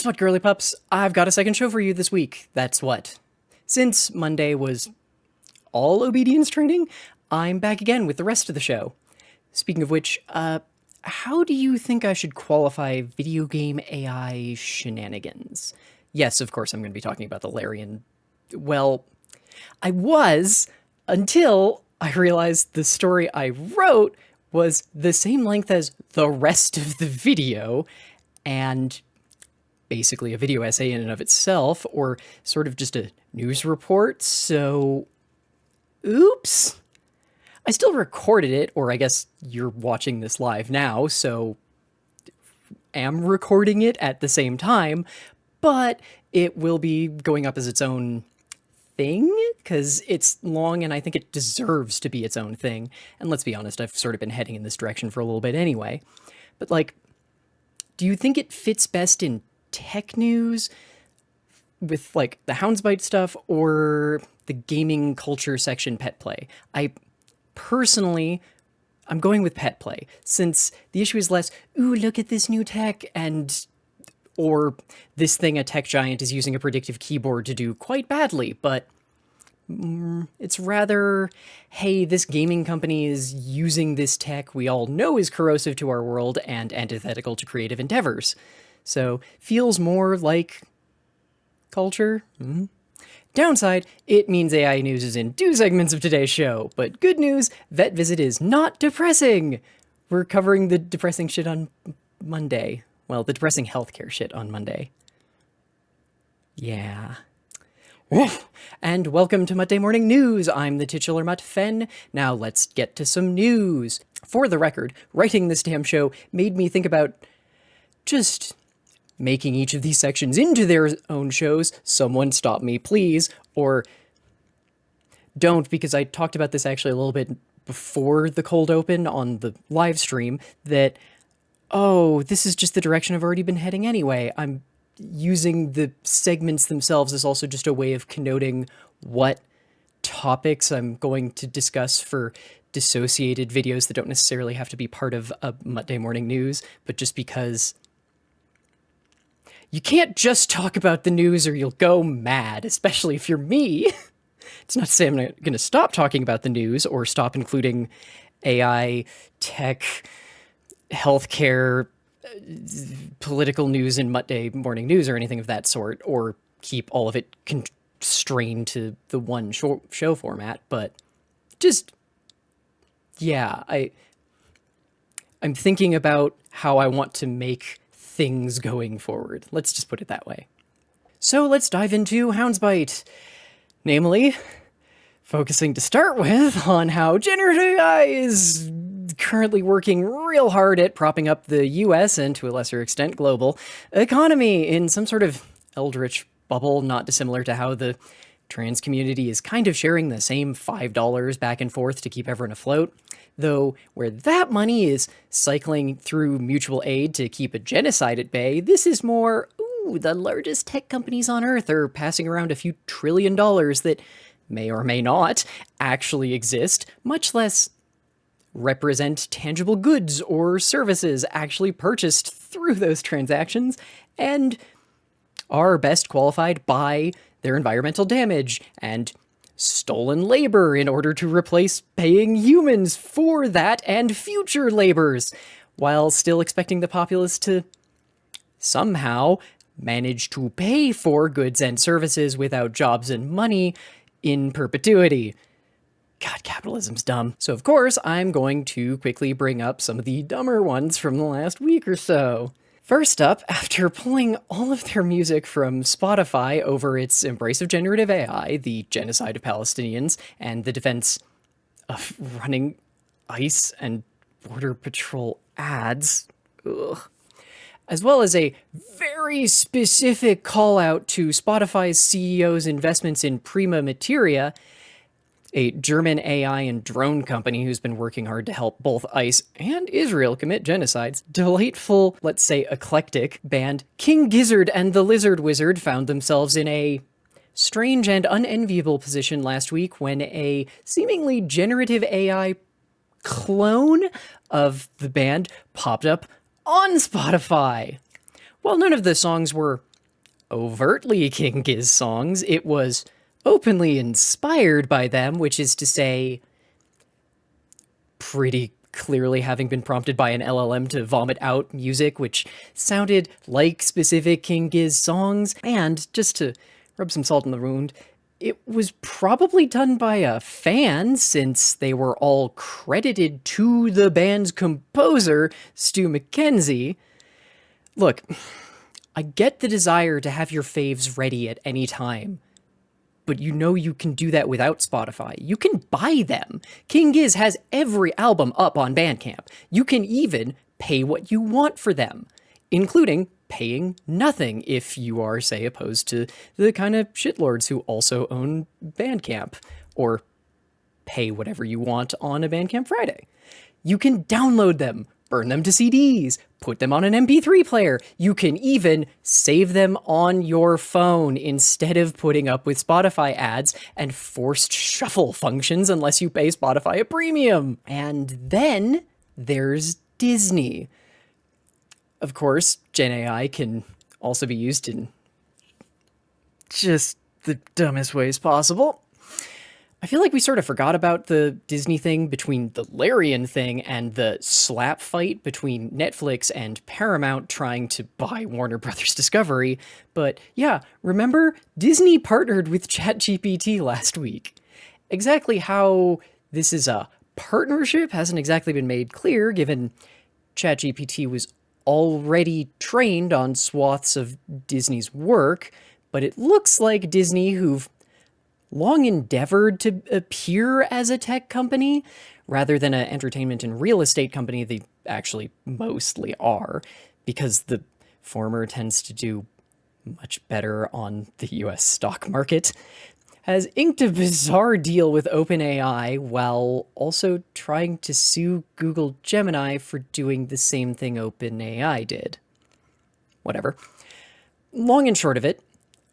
Guess what, girly pups? I've got a second show for you this week. That's what. Since Monday was all obedience training, I'm back again with the rest of the show. Speaking of which, how do you think I should qualify video game AI shenanigans? Yes, of course, I'm going to be talking about the Larian. Well, I was until I realized the story I wrote was the same length as the rest of the video, and basically a video essay in and of itself, or sort of just a news report, so oops. I still recorded it, or I guess you're watching this live now, so am recording it at the same time, but it will be going up as its own thing, because it's long and I think it deserves to be its own thing. And let's be honest, I've sort of been heading in this direction for a little bit anyway. But like, do you think it fits best in tech news with like the Hound Byte stuff or the gaming culture section pet play? I personally, I'm going with pet play, since the issue is less, ooh, look at this new tech, and or this thing a tech giant is using a predictive keyboard to do quite badly, but it's rather, hey, this gaming company is using this tech we all know is corrosive to our world and antithetical to creative endeavors. So feels more like culture. Downside, it means AI news is in 2 segments of today's show, but good news, Vet Visit is not depressing. We're covering the depressing shit on Monday. Well, the depressing healthcare shit on Monday. Yeah. And welcome to Muttday Morning News. I'm the titular Mutt Fen. Now let's get to some news. For the record, writing this damn show made me think about just making each of these sections into their own shows. Someone stop me, please. Or don't, because I talked about this actually a little bit before the cold open on the live stream, that, oh, this is just the direction I've already been heading anyway. I'm using the segments themselves as also just a way of connoting what topics I'm going to discuss for dissociated videos that don't necessarily have to be part of a Muttday Morning News, but just because you can't just talk about the news or you'll go mad, especially if you're me. It's not to say I'm not going to stop talking about the news or stop including AI, tech, healthcare, political news in Muttday Morning News or anything of that sort, or keep all of it constrained to the one show format. But just, yeah, I'm thinking about how I want to make things going forward. Let's just put it that way. So let's dive into Hound Byte. Namely, focusing to start with on how generative AI is currently working real hard at propping up the US and to a lesser extent global economy in some sort of eldritch bubble, not dissimilar to how the trans community is kind of sharing the same $5 back and forth to keep everyone afloat. Though where that money is cycling through mutual aid to keep a genocide at bay, this is more, ooh, the largest tech companies on Earth are passing around a few $1 trillion that may or may not actually exist, much less represent tangible goods or services actually purchased through those transactions, and are best qualified by their environmental damage and stolen labor in order to replace paying humans for that and future labors, while still expecting the populace to somehow manage to pay for goods and services without jobs and money in perpetuity. God, capitalism's dumb. So of course, I'm going to quickly bring up some of the dumber ones from the last week or so. First up, after pulling all of their music from Spotify over its embrace of generative AI, the genocide of Palestinians, and the defense of running ICE and Border Patrol ads, as well as a very specific call out to Spotify's CEO's investments in Prima Materia, a German AI and drone company who's been working hard to help both ICE and Israel commit genocides. Delightful, let's say eclectic, band King Gizzard and the Lizard Wizard found themselves in a strange and unenviable position last week when a seemingly generative AI clone of the band popped up on Spotify. While none of the songs were overtly King Giz songs. It was openly inspired by them, which is to say, pretty clearly having been prompted by an LLM to vomit out music which sounded like specific King Giz songs. And just to rub some salt in the wound, it was probably done by a fan, since they were all credited to the band's composer, Stu McKenzie. Look, I get the desire to have your faves ready at any time, but you know you can do that without Spotify. You can buy them. King Giz has every album up on Bandcamp. You can even pay what you want for them, including paying nothing if you are, say, opposed to the kind of shitlords who also own Bandcamp, or pay whatever you want on a Bandcamp Friday. You can download them, burn them to CDs, put them on an MP3 player. You can even save them on your phone instead of putting up with Spotify ads and forced shuffle functions unless you pay Spotify a premium. And then there's Disney. Of course, Gen AI can also be used in just the dumbest ways possible. I feel like we sort of forgot about the Disney thing between the Larian thing and the slap fight between Netflix and Paramount trying to buy Warner Brothers Discovery. But yeah, remember, Disney partnered with ChatGPT last week. Exactly how this is a partnership hasn't exactly been made clear, given ChatGPT was already trained on swaths of Disney's work, but it looks like Disney, who've long endeavored to appear as a tech company rather than an entertainment and real estate company they actually mostly are, because the former tends to do much better on the US stock market, has inked a bizarre deal with OpenAI while also trying to sue Google Gemini for doing the same thing OpenAI did. Whatever. Long and short of it,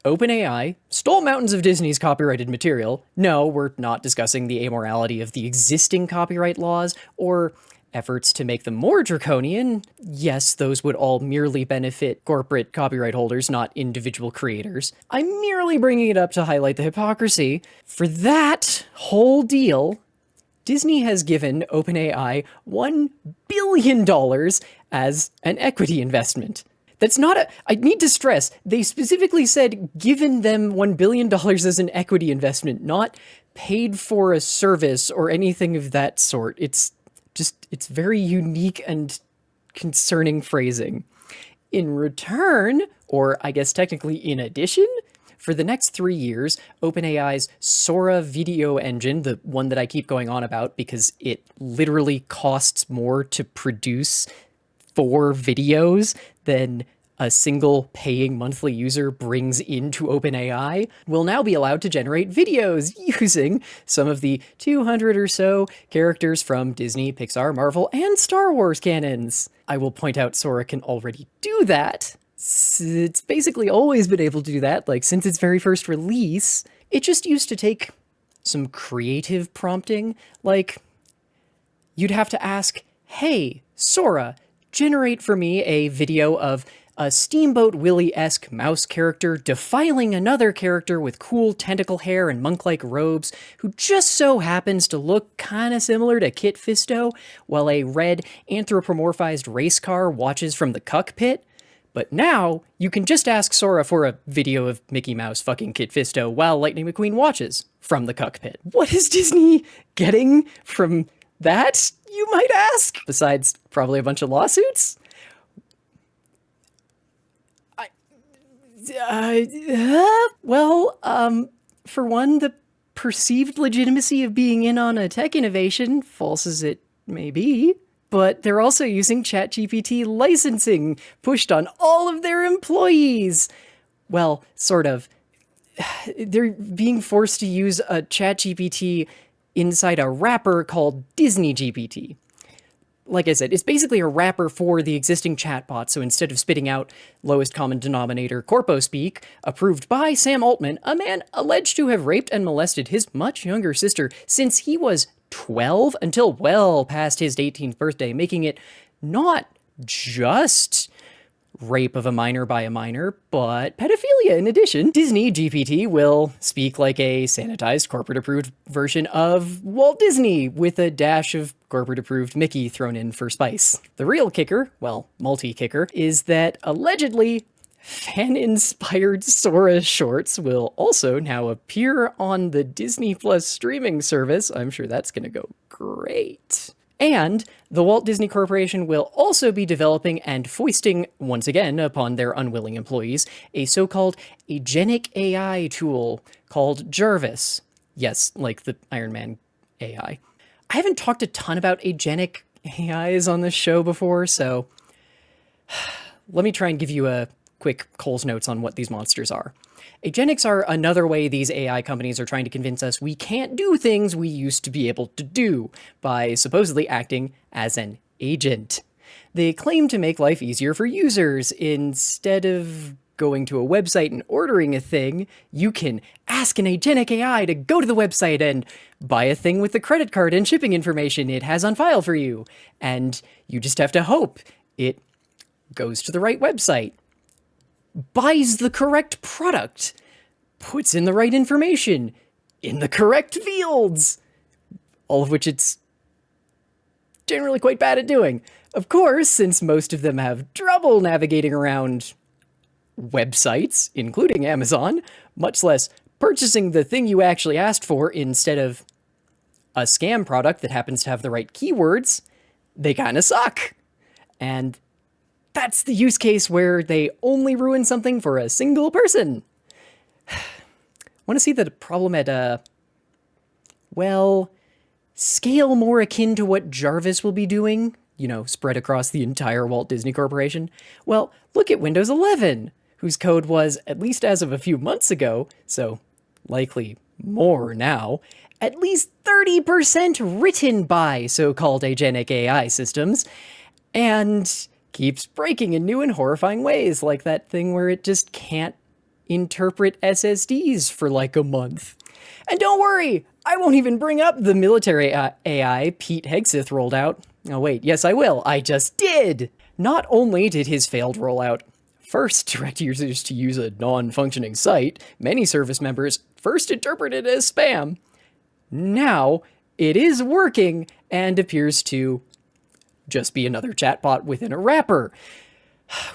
OpenAI stole mountains of Disney's copyrighted material. No, we're not discussing the amorality of the existing copyright laws or efforts to make them more draconian. Yes, those would all merely benefit corporate copyright holders, not individual creators. I'm merely bringing it up to highlight the hypocrisy. For that whole deal, Disney has given OpenAI $1 billion as an equity investment. That's not I need to stress, they specifically said given them $1 billion as an equity investment, not paid for a service or anything of that sort. It's very unique and concerning phrasing. In return, or I guess technically in addition, for the next 3 years, OpenAI's Sora video engine, the one that I keep going on about because it literally costs more to produce 4 videos than a single paying monthly user brings into OpenAI, will now be allowed to generate videos using some of the 200 or so characters from Disney, Pixar, Marvel, and Star Wars canons. I will point out Sora can already do that. It's basically always been able to do that, like since its very first release. It just used to take some creative prompting, like you'd have to ask, hey, Sora, generate for me a video of a Steamboat Willie-esque mouse character defiling another character with cool tentacle hair and monk-like robes who just so happens to look kinda similar to Kit Fisto while a red anthropomorphized race car watches from the cockpit. But now, you can just ask Sora for a video of Mickey Mouse fucking Kit Fisto while Lightning McQueen watches from the cockpit. What is Disney getting from that, you might ask? Besides probably a bunch of lawsuits? For one, the perceived legitimacy of being in on a tech innovation, false as it may be, but they're also using ChatGPT licensing pushed on all of their employees. Well, sort of. They're being forced to use a ChatGPT inside a wrapper called Disney GPT. Like I said, it's basically a wrapper for the existing chatbot, so instead of spitting out lowest common denominator corpo speak, approved by Sam Altman, a man alleged to have raped and molested his much younger sister since he was 12 until well past his 18th birthday, making it not just rape of a minor by a minor, but pedophilia in addition. Disney GPT will speak like a sanitized corporate-approved version of Walt Disney with a dash of corporate-approved Mickey thrown in for spice. The real kicker, well, multi-kicker, is that allegedly fan-inspired Sora shorts will also now appear on the Disney Plus streaming service. I'm sure that's gonna go great. And the Walt Disney Corporation will also be developing and foisting, once again, upon their unwilling employees, a so-called agenic AI tool called Jarvis. Yes, like the Iron Man AI. I haven't talked a ton about agenic AIs on this show before, so let me try and give you a quick Cole's notes on what these monsters are. Agenics are another way these AI companies are trying to convince us we can't do things we used to be able to do by supposedly acting as an agent. They claim to make life easier for users. Instead of going to a website and ordering a thing, you can ask an agenic AI to go to the website and buy a thing with the credit card and shipping information it has on file for you. And you just have to hope it goes to the right website, buys the correct product, puts in the right information in the correct fields, all of which it's generally quite bad at doing. Of course, since most of them have trouble navigating around websites, including Amazon, much less purchasing the thing you actually asked for instead of a scam product that happens to have the right keywords, they kind of suck. And that's the use case where they only ruin something for a single person. Want to see the problem at well, scale more akin to what Jarvis will be doing? You know, spread across the entire Walt Disney Corporation? Well, look at Windows 11, whose code was, at least as of a few months ago, so likely more now, at least 30% written by so-called agenic AI systems, and keeps breaking in new and horrifying ways, like that thing where it just can't interpret SSDs for like a month. And don't worry, I won't even bring up the military AI Pete Hegseth rolled out. Oh wait, yes I will, I just did! Not only did his failed rollout first direct users to use a non-functioning site many service members first interpreted as spam, now it is working and appears to just be another chatbot within a wrapper,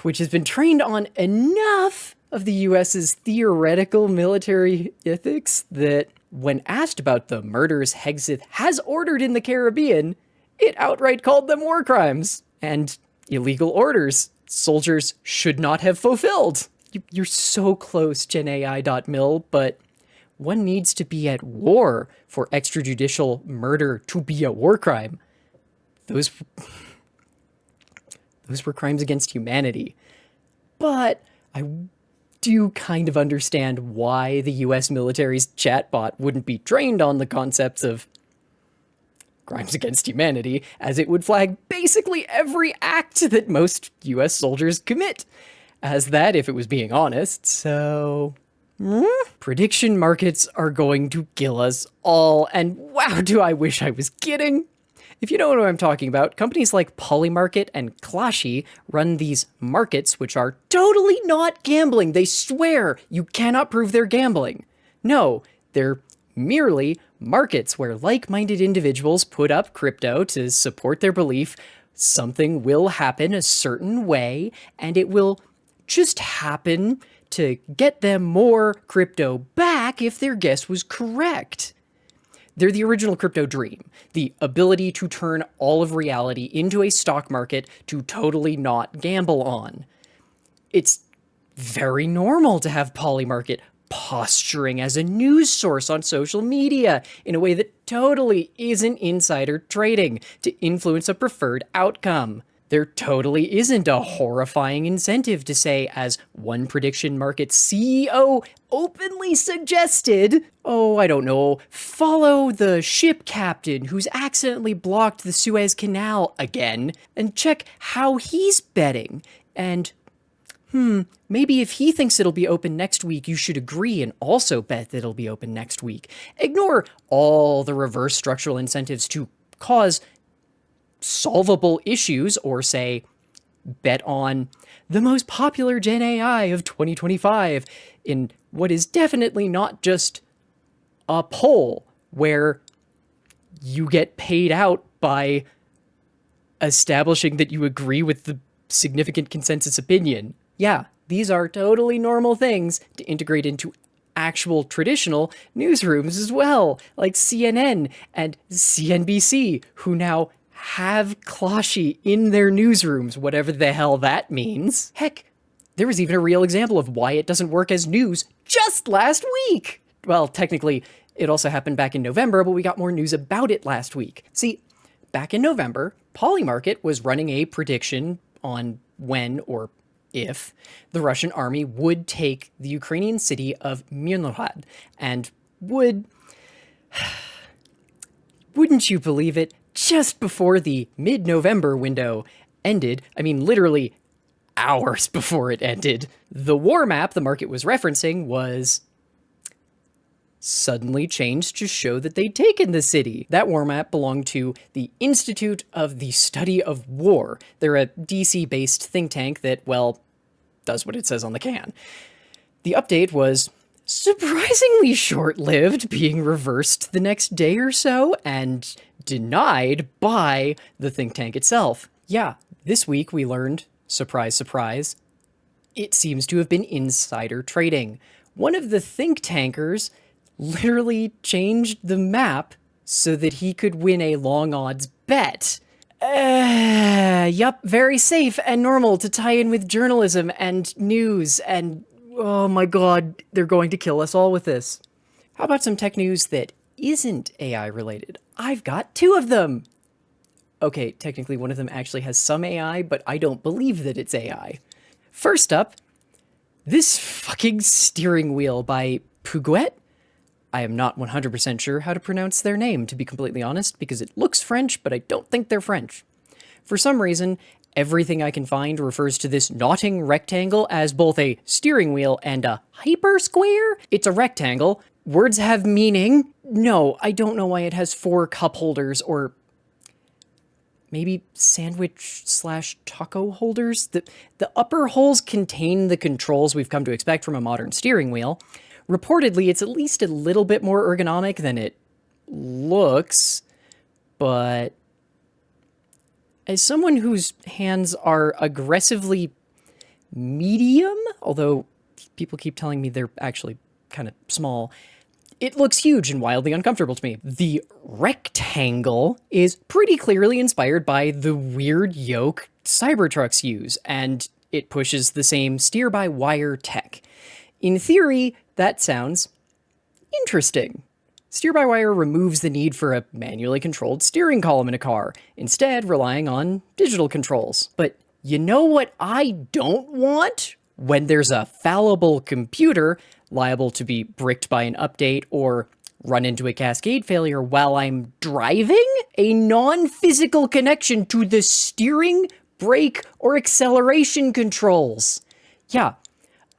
which has been trained on enough of the US's theoretical military ethics that when asked about the murders Hegseth has ordered in the Caribbean, it outright called them war crimes and illegal orders soldiers should not have fulfilled. You're so close, GenAI.mil, but one needs to be at war for extrajudicial murder to be a war crime. Those were crimes against humanity. But I do kind of understand why the US military's chatbot wouldn't be trained on the concepts of crimes against humanity, as it would flag basically every act that most US soldiers commit as that if it was being honest, so prediction markets are going to kill us all, and wow, do I wish I was kidding. If you don't know what I'm talking about, companies like Polymarket and Klashi run these markets which are totally not gambling. They swear you cannot prove they're gambling. No, they're merely markets where like-minded individuals put up crypto to support their belief something will happen a certain way, and it will just happen to get them more crypto back if their guess was correct. They're the original crypto dream, the ability to turn all of reality into a stock market to totally not gamble on. It's very normal to have Polymarket posturing as a news source on social media in a way that totally isn't insider trading to influence a preferred outcome. There totally isn't a horrifying incentive to say, as one prediction market CEO openly suggested, oh, I don't know, follow the ship captain who's accidentally blocked the Suez Canal again and check how he's betting. And, maybe if he thinks it'll be open next week, you should agree and also bet that it'll be open next week. Ignore all the reverse structural incentives to cause solvable issues or say bet on the most popular Gen AI of 2025 in what is definitely not just a poll where you get paid out by establishing that you agree with the significant consensus opinion. Yeah, these are totally normal things to integrate into actual traditional newsrooms as well, like CNN and CNBC, who now have Closhy in their newsrooms, whatever the hell that means. Heck, there was even a real example of why it doesn't work as news just last week. Well, technically, it also happened back in November, but we got more news about it last week. See, back in November, Polymarket was running a prediction on when or if the Russian army would take the Ukrainian city of Myrnihad and wouldn't you believe it, just before the mid-November window ended, I mean literally hours before it ended, the war map the market was referencing was suddenly changed to show that they'd taken the city. That war map belonged to the Institute of the Study of War. They're a DC-based think tank that, well, does what it says on the can. The update was surprisingly short-lived, being reversed the next day or so, and denied by the think tank itself. Yeah, this week we learned, surprise, surprise, it seems to have been insider trading. One of the think tankers literally changed the map so that he could win a long odds bet. Yup, very safe and normal to tie in with journalism and news and oh my god, they're going to kill us all with this. How about some tech news that isn't AI related? I've got two of them. Okay, technically one of them actually has some AI, but I don't believe that it's AI. First up, this fucking steering wheel by Puguet. I am not 100% sure how to pronounce their name, to be completely honest, because it looks French, but I don't think they're French. For some reason, everything I can find refers to this knotting rectangle as both a steering wheel and a hypersquare. It's a rectangle. Words have meaning. No, I don't know why it has 4 cup holders or maybe sandwich/taco holders. The upper holes contain the controls we've come to expect from a modern steering wheel. Reportedly, it's at least a little bit more ergonomic than it looks, but as someone whose hands are aggressively medium, although people keep telling me they're actually kind of small, it looks huge and wildly uncomfortable to me. The rectangle is pretty clearly inspired by the weird yoke Cybertrucks use, and it pushes the same steer-by-wire tech. In theory, that sounds interesting. Steer-by-wire removes the need for a manually controlled steering column in a car, instead relying on digital controls. But you know what I don't want? When there's a fallible computer liable to be bricked by an update or run into a cascade failure while I'm driving? A non-physical connection to the steering, brake, or acceleration controls. Yeah.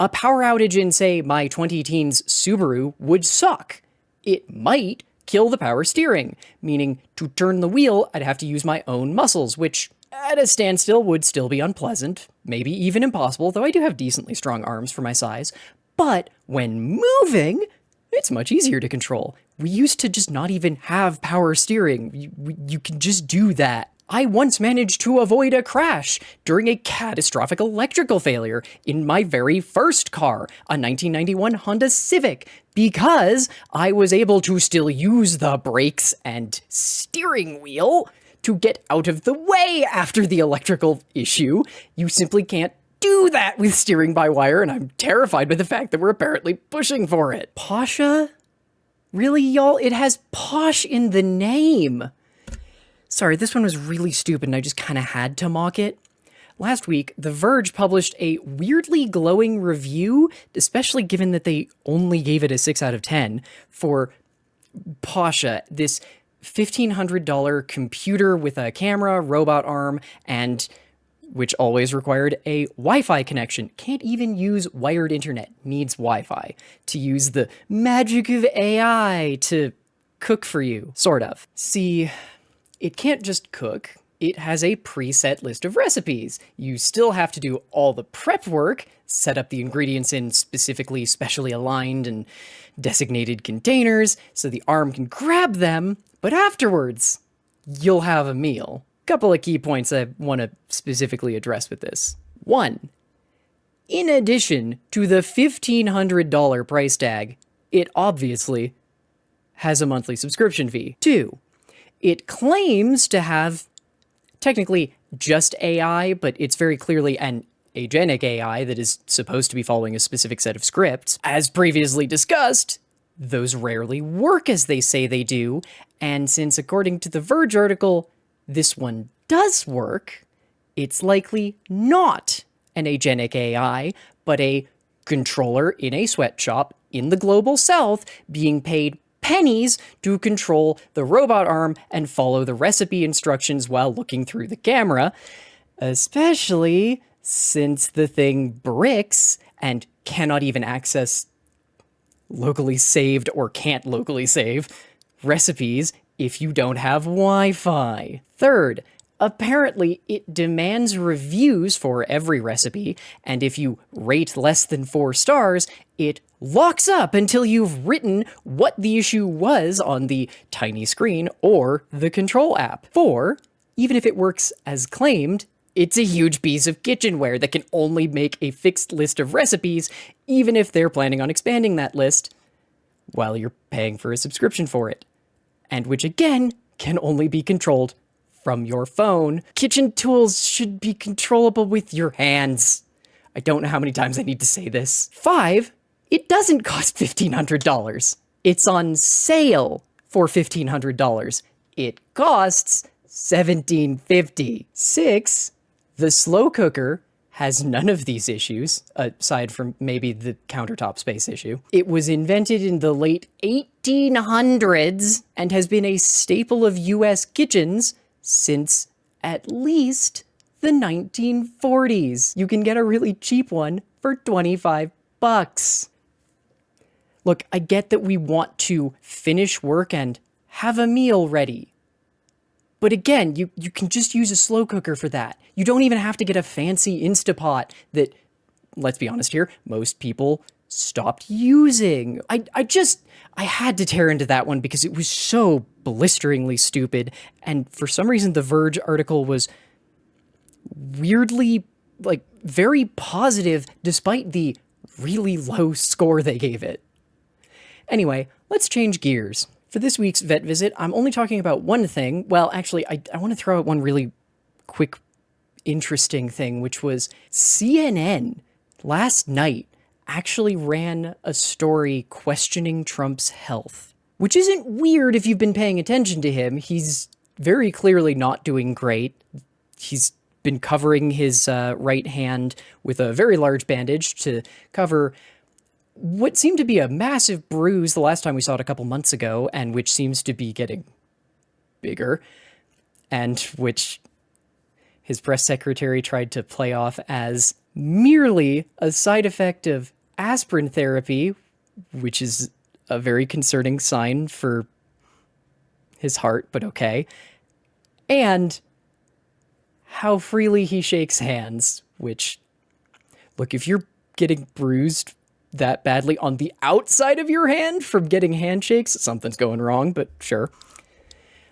A power outage in, say, my 20-teens Subaru would suck. It might kill the power steering, meaning to turn the wheel, I'd have to use my own muscles, which at a standstill would still be unpleasant, maybe even impossible, though I do have decently strong arms for my size. But when moving, it's much easier to control. We used to just not even have power steering. You can just do that. I once managed to avoid a crash during a catastrophic electrical failure in my very first car, a 1991 Honda Civic, because I was able to still use the brakes and steering wheel to get out of the way after the electrical issue. You simply can't do that with steering by wire, and I'm terrified by the fact that we're apparently pushing for it. Pasha? Really, y'all? It has posh in the name. Sorry, this one was really stupid and I just kind of had to mock it. Last week, The Verge published a weirdly glowing review, especially given that they only gave it a 6 out of 10, for Pasha, this $1,500 computer with a camera, robot arm, and which always required a Wi-Fi connection. Can't even use wired internet, needs Wi-Fi to use the magic of AI to cook for you, sort of. See, it can't just cook, it has a preset list of recipes. You still have to do all the prep work, set up the ingredients in specifically specially aligned and designated containers so the arm can grab them, but afterwards, you'll have a meal. Couple of key points I want to specifically address with this. 1. In addition to the $1,500 price tag, it obviously has a monthly subscription fee. 2. It claims to have technically just AI, but it's very clearly an agenic AI that is supposed to be following a specific set of scripts. As previously discussed, those rarely work as they say they do, and since according to the Verge article, this one does work, it's likely not an agenic AI, but a controller in a sweatshop in the global south being paid pennies to control the robot arm and follow the recipe instructions while looking through the camera, especially since the thing bricks and cannot even access locally saved or can't locally save recipes if you don't have Wi-Fi. 3rd, apparently it demands reviews for every recipe, and if you rate less than 4 stars, it locks up until you've written what the issue was on the tiny screen or the control app. 4, even if it works as claimed, it's a huge piece of kitchenware that can only make a fixed list of recipes, even if they're planning on expanding that list while you're paying for a subscription for it. And which again, can only be controlled from your phone. Kitchen tools should be controllable with your hands. I don't know how many times I need to say this. 5, it doesn't cost $1,500. It's on sale for $1,500. It costs $1,750. 6, the slow cooker has none of these issues, aside from maybe the countertop space issue. It was invented in the late 1800s and has been a staple of US kitchens since at least the 1940s. You can get a really cheap one for $25. Look, I get that we want to finish work and have a meal ready. But again, you can just use a slow cooker for that. You don't even have to get a fancy Instapot that, let's be honest here, most people stopped using. I had to tear into that one because it was so blisteringly stupid. And for some reason, the Verge article was weirdly, very positive despite the really low score they gave it. Anyway, let's change gears. For this week's vet visit, I'm only talking about one thing. Well, actually, I want to throw out one really quick, interesting thing, which was CNN last night actually ran a story questioning Trump's health, which isn't weird if you've been paying attention to him. He's very clearly not doing great. He's been covering his right hand with a very large bandage to cover what seemed to be a massive bruise the last time we saw it a couple months ago, and which seems to be getting bigger, and which his press secretary tried to play off as merely a side effect of aspirin therapy, which is a very concerning sign for his heart, but okay. And how freely he shakes hands, which, look, if you're getting bruised that badly on the outside of your hand from getting handshakes, something's going wrong, but sure.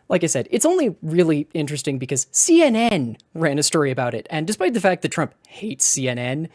Like I said, it's only really interesting because CNN ran a story about it, and despite the fact that Trump hates CNN,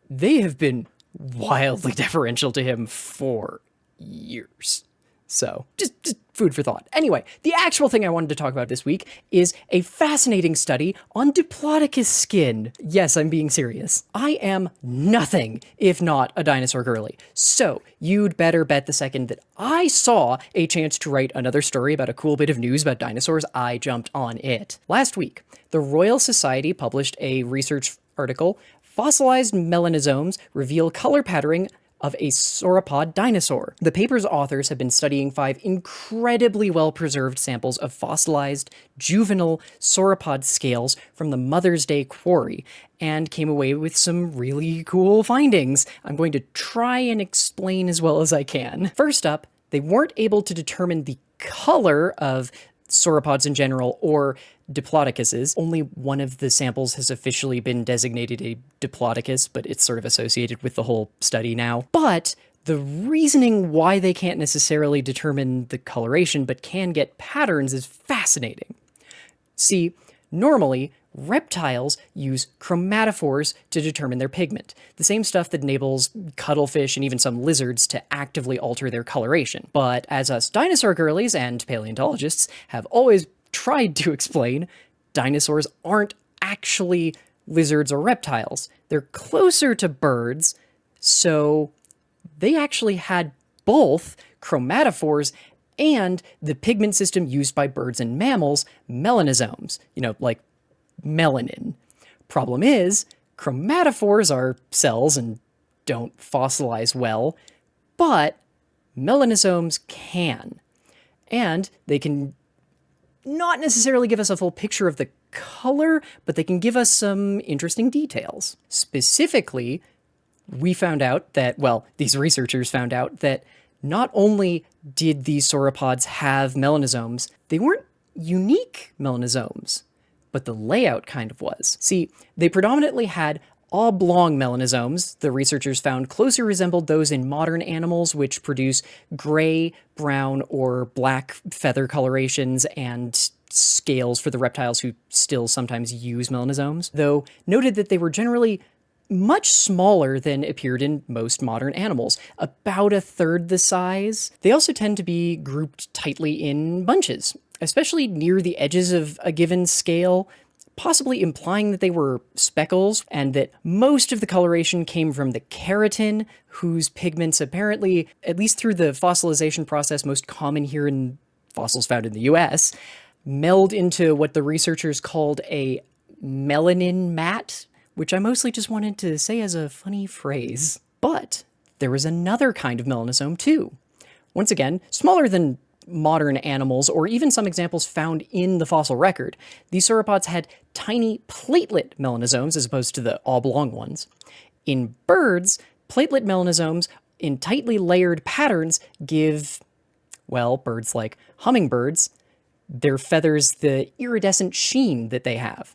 they have been wildly deferential to him for years. So, just food for thought. Anyway, the actual thing I wanted to talk about this week is a fascinating study on Diplodocus skin. Yes, I'm being serious. I am nothing if not a dinosaur girly. So, you'd better bet the second that I saw a chance to write another story about a cool bit of news about dinosaurs, I jumped on it. Last week, the Royal Society published a research article, Fossilized Melanosomes Reveal Color Patterning of a sauropod dinosaur. The paper's authors have been studying 5 incredibly well-preserved samples of fossilized juvenile sauropod scales from the Mother's Day quarry and came away with some really cool findings. I'm going to try and explain as well as I can. First up, they weren't able to determine the color of sauropods in general or diplodocuses. Only one of the samples has officially been designated a diplodocus, but it's sort of associated with the whole study now. But the reasoning why they can't necessarily determine the coloration but can get patterns is fascinating. See, normally, reptiles use chromatophores to determine their pigment, the same stuff that enables cuttlefish and even some lizards to actively alter their coloration. But as us dinosaur girlies and paleontologists have always tried to explain, dinosaurs aren't actually lizards or reptiles. They're closer to birds, so they actually had both chromatophores and the pigment system used by birds and mammals, melanosomes, like melanin. Problem is, chromatophores are cells and don't fossilize well, but melanosomes can. And they can not necessarily give us a full picture of the color, but they can give us some interesting details. Specifically, we found out that, these researchers found out that not only did these sauropods have melanosomes, they weren't unique melanosomes, but the layout kind of was. See, they predominantly had oblong melanosomes. The researchers found closely resembled those in modern animals, which produce gray, brown, or black feather colorations and scales for the reptiles who still sometimes use melanosomes, though noted that they were generally much smaller than appeared in most modern animals, about a third the size. They also tend to be grouped tightly in bunches, especially near the edges of a given scale, possibly implying that they were speckles, and that most of the coloration came from the keratin, whose pigments apparently, at least through the fossilization process most common here in fossils found in the US, meld into what the researchers called a melanin mat, which I mostly just wanted to say as a funny phrase. But there was another kind of melanosome too. Once again, smaller than modern animals, or even some examples found in the fossil record. These sauropods had tiny platelet melanosomes as opposed to the oblong ones. In birds, platelet melanosomes in tightly layered patterns give, birds like hummingbirds, their feathers the iridescent sheen that they have.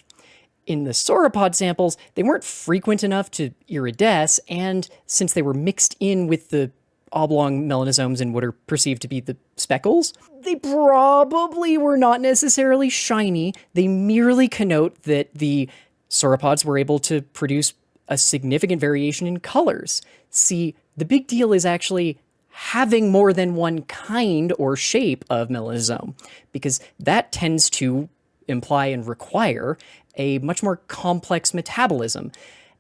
In the sauropod samples, they weren't frequent enough to iridesce, and since they were mixed in with the oblong melanosomes in what are perceived to be the speckles, they probably were not necessarily shiny. They merely connote that the sauropods were able to produce a significant variation in colors. See, the big deal is actually having more than one kind or shape of melanosome, because that tends to imply and require a much more complex metabolism,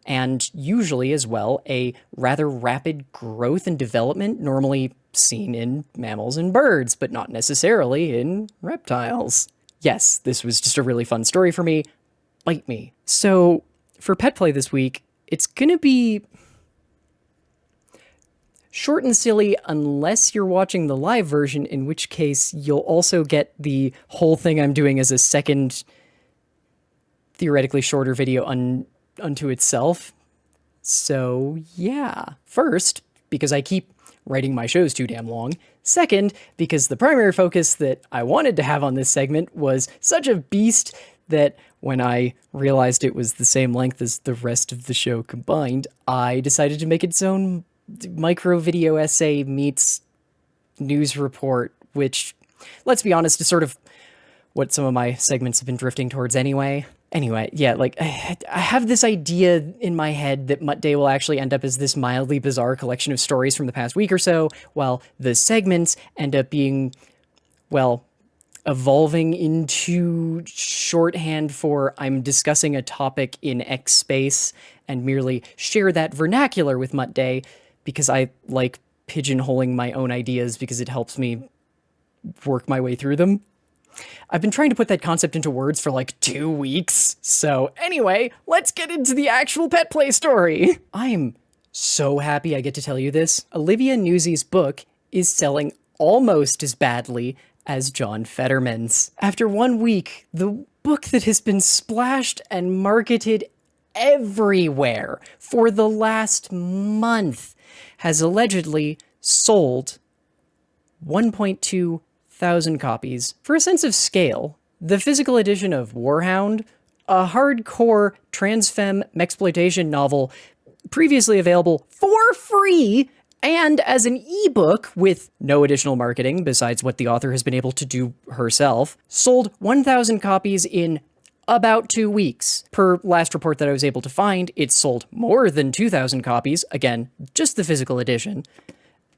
and usually as well a rather rapid growth and development normally seen in mammals and birds, but not necessarily in reptiles. Yes, this was just a really fun story for me. Bite me. So for pet play this week, it's gonna be short and silly unless you're watching the live version, in which case you'll also get the whole thing I'm doing as a second, theoretically shorter video unto itself. So yeah. First, because I keep writing my shows too damn long. Second, because the primary focus that I wanted to have on this segment was such a beast that when I realized it was the same length as the rest of the show combined, I decided to make its own micro video essay meets news report, which, let's be honest, is sort of what some of my segments have been drifting towards anyway. Anyway, yeah, I have this idea in my head that Muttday will actually end up as this mildly bizarre collection of stories from the past week or so, while the segments end up being, evolving into shorthand for I'm discussing a topic in X space and merely share that vernacular with Muttday because I like pigeonholing my own ideas because it helps me work my way through them. I've been trying to put that concept into words for 2 weeks. So anyway, let's get into the actual pet play story. I'm so happy I get to tell you this. Olivia Newsy's book is selling almost as badly as John Fetterman's. After 1 week, the book that has been splashed and marketed everywhere for the last month has allegedly sold 1.2 thousand copies. For a sense of scale, The physical edition of Warhound, a hardcore transfem Mechsploitation novel previously available for free and as an ebook with no additional marketing besides what the author has been able to do herself, sold 1,000 copies in about 2 weeks. Per last report that I was able to find, it sold more than 2,000 copies, again, just the physical edition,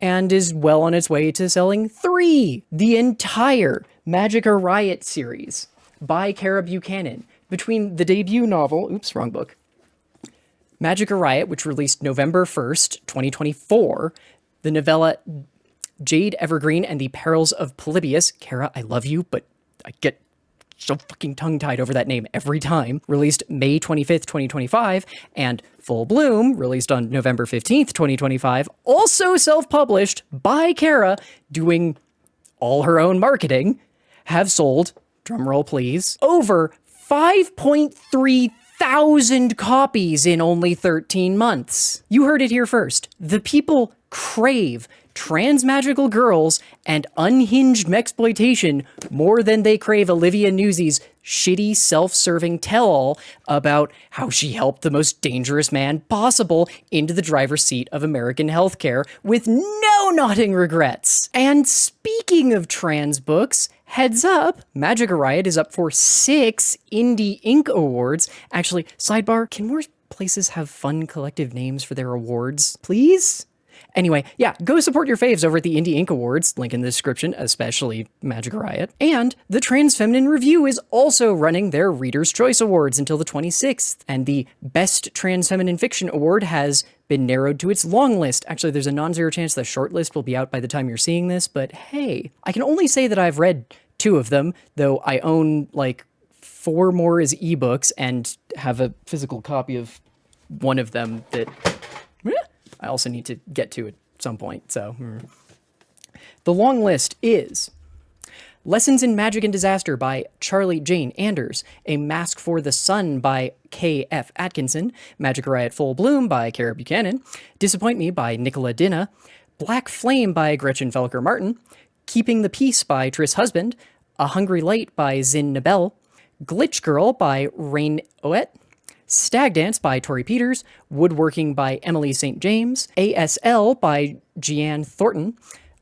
and is well on its way to selling 3. The entire Magica Riot series by Kara Buchanan, between the debut novel, oops, wrong book, Magica Riot, which released November 1st, 2024, the novella Jade Evergreen and the Perils of Polybius. Kara, I love you, but I get so fucking tongue-tied over that name every time, released May 25th, 2025, and Full Bloom, released on November 15th, 2025, also self-published by Kara, doing all her own marketing, have sold, drumroll please, over 5.3 thousand copies in only 13 months. You heard it here first. The people crave trans magical girls and unhinged mechsploitation more than they crave Olivia Newsy's shitty self-serving tell-all about how she helped the most dangerous man possible into the driver's seat of American healthcare with no nodding regrets. And speaking of trans books, heads up, Magica Riot is up for 6 Indie Ink Awards. Actually, sidebar, can more places have fun collective names for their awards, please? Anyway, yeah, go support your faves over at the Indie Ink Awards, link in the description, especially Magica Riot. And the Transfeminine Review is also running their Reader's Choice Awards until the 26th, and the Best Transfeminine Fiction Award has been narrowed to its long list. Actually, there's a non-zero chance the short list will be out by the time you're seeing this, but hey, I can only say that I've read 2 of them, though I own like 4 more as ebooks and have a physical copy of one of them that I also need to get to at some point, so. The long list is Lessons in Magic and Disaster by Charlie Jane Anders, A Mask for the Sun by K.F. Atkinson, Magica Riot Full Bloom by Kara Buchanan, Disappoint Me by Nicola Dinna, Black Flame by Gretchen Felker Martin, Keeping the Peace by Tris Husband, A Hungry Light by Zin Nabel, Glitch Girl by Rain Oet, Stag Dance by Tori Peters, Woodworking by Emily St. James, ASL by Jeanne Thornton,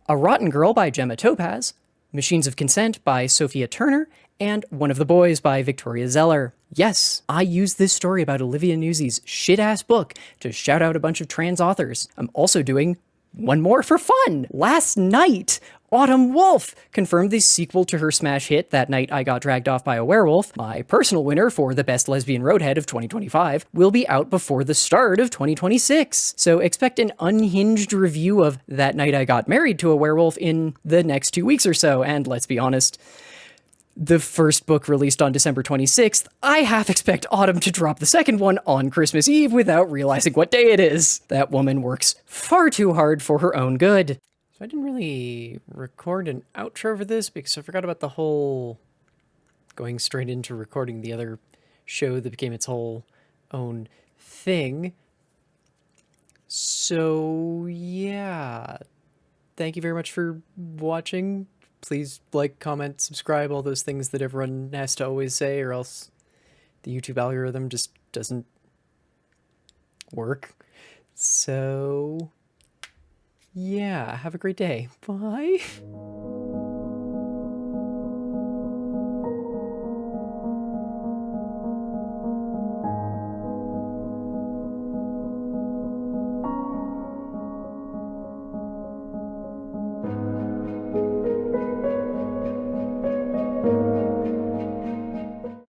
A Rotten Girl by Gemma Topaz, Machines of Consent by Sophia Turner, and One of the Boys by Victoria Zeller. Yes, I used this story about Olivia Newsy's shit-ass book to shout out a bunch of trans authors. I'm also doing one more for fun. Last night, Autumn Wolf confirmed the sequel to her smash hit That Night I Got Dragged Off by a Werewolf, my personal winner for the Best Lesbian Roadhead of 2025, will be out before the start of 2026. So expect an unhinged review of That Night I Got Married to a Werewolf in the next 2 weeks or so, and let's be honest, the first book released on December 26th, I half expect Autumn to drop the second one on Christmas Eve without realizing what day it is. That woman works far too hard for her own good. So I didn't really record an outro for this because I forgot about the whole going straight into recording the other show that became its whole own thing. So yeah, thank you very much for watching. Please like, comment, subscribe, all those things that everyone has to always say, or else the YouTube algorithm just doesn't work. So yeah, have a great day. Bye.